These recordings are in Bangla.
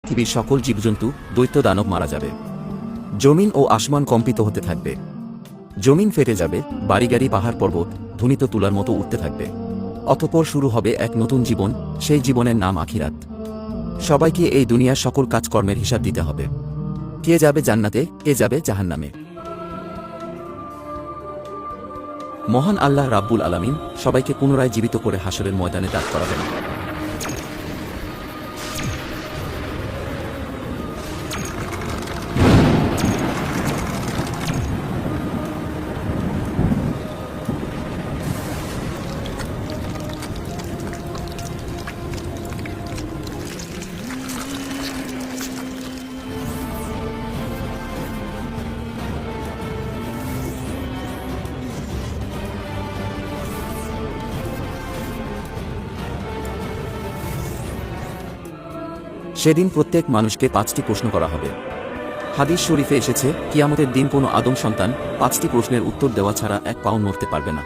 পৃথিবীর সকল জীবজন্তু দৈত্য দানব মারা যাবে। জমিন ও আসমান কম্পিত হতে থাকবে। জমিন ফেটে যাবে, বাড়িগাড়ি পাহাড় পর্বত ধ্বনিত তুলার মতো উঠতে থাকবে। অতঃপর শুরু হবে এক নতুন জীবন, সেই জীবনের নাম আখিরাত। সবাইকে এই দুনিয়ার সকল কাজকর্মের হিসাব দিতে হবে। কে যাবে জান্নাতে, কে যাবে জাহান্নামে। মহান আল্লাহ রাব্বুল আলামিন সবাইকে পুনরায় জীবিত করে হাসরের ময়দানে দাঁড় করাবেন। সেদিন প্রত্যেক মানুষকে 5টি প্রশ্ন করা হবে। হাদিস শরীফে এসেছে, কিয়ামতের দিন কোনো আদম সন্তান 5টি প্রশ্নের উত্তর দেওয়া ছাড়া এক পাও নড়তে পারবে না।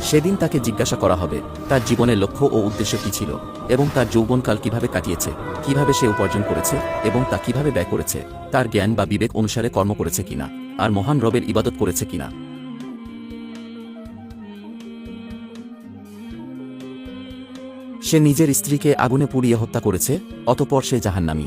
সেদিন তাকে জিজ্ঞাসা করা হবে তার জীবনের লক্ষ্য ও উদ্দেশ্য কী ছিল, এবং তার যৌবনকাল কিভাবে কাটিয়েছে, কিভাবে সে উপার্জন করেছে এবং তা কিভাবে ব্যয় করেছে, তার জ্ঞান বা বিবেক অনুসারে কর্ম করেছে কিনা, আর মহান রবের ইবাদত করেছে কিনা। সে নিজের স্ত্রীকে আগুনে পুড়িয়ে হত্যা করেছে, অতঃপর সে জাহান্নামী।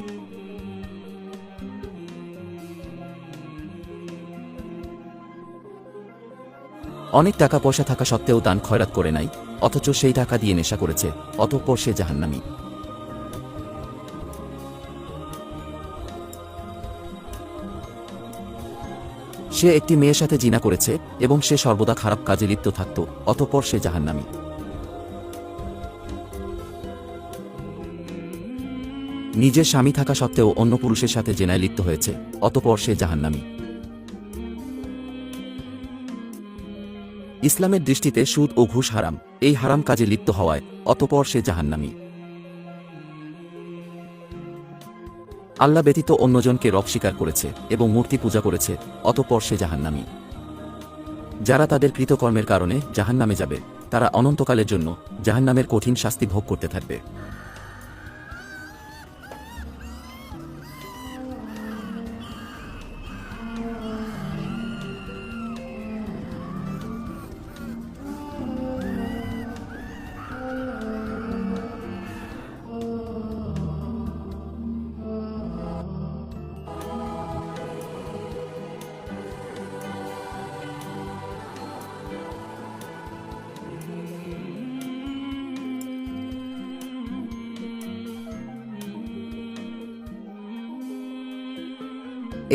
অনেক টাকা পয়সা থাকা সত্ত্বেও দান খয়রাত করে নাই, অথচ সেই টাকা দিয়ে নেশা করেছে, অতঃপর সে জাহান্নামী। সে একটি মেয়ের সাথে জিনা করেছে এবং সে সর্বদা খারাপ কাজে লিপ্ত থাকত, অতঃপর সে জাহান্নামী। নিজের স্বামী থাকা সত্ত্বেও অন্য পুরুষের সাথে জেনায় লিপ্ত হয়েছে, অতঃপর সে জাহান্নামী। ইসলামের দৃষ্টিতে সুদ ও ঘুষ হারাম, এই হারাম কাজে লিপ্ত হওয়ায় অতঃপর সে জাহান্নামী। আল্লাহ ব্যতীত অন্যজনকে রব স্বীকার করেছে এবং মূর্তি পূজা করেছে, অতঃপর সে জাহান্নামী। যারা তাদের কৃতকর্মের কারণে জাহান্নামে যাবে, তারা অনন্তকালের জন্য জাহান্নামের কঠিন শাস্তি ভোগ করতে থাকবে।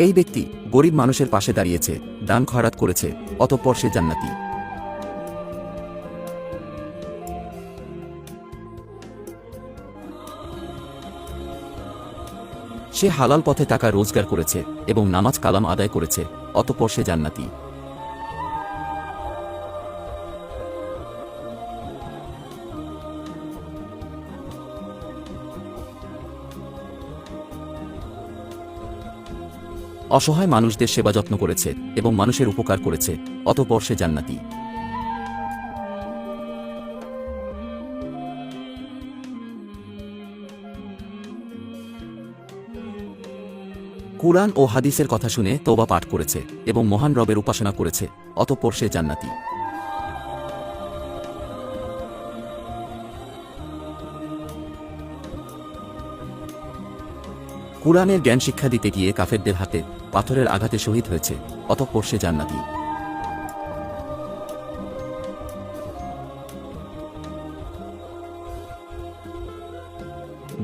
এই ব্যক্তি গরিব মানুষের পাশে দাঁড়িয়েছে, দান খয়রাত করেছে, অতঃপর সে জান্নাতি। সে হালাল পথে টাকা রোজগার করেছে এবং নামাজ কালাম আদায় করেছে, অতঃপর সে জান্নাতি। অসহায় মানুষদের সেবা যত্ন করেছে এবং মানুষের উপকার করেছে, অতঃপর সে জান্নাতি। কুরআন ও হাদিসের কথা শুনে তওবা পাঠ করেছে এবং মহান রবের উপাসনা করেছে, অতঃপর সে জান্নাতি। কুরআনের জ্ঞান শিক্ষা দিতে গিয়ে কাফেরদের হাতে পাথরের আঘাতে শহীদ হয়েছে, অতঃপর সে জান্নাতি।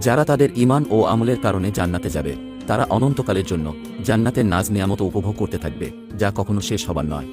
যারা তাদের ঈমান ও আমলের কারণে জান্নাতে যাবে, তারা অনন্তকালের জন্য জান্নাতের নাজ নেয়ামত উপভোগ করতে থাকবে, যা কখনো শেষ হবার নয়।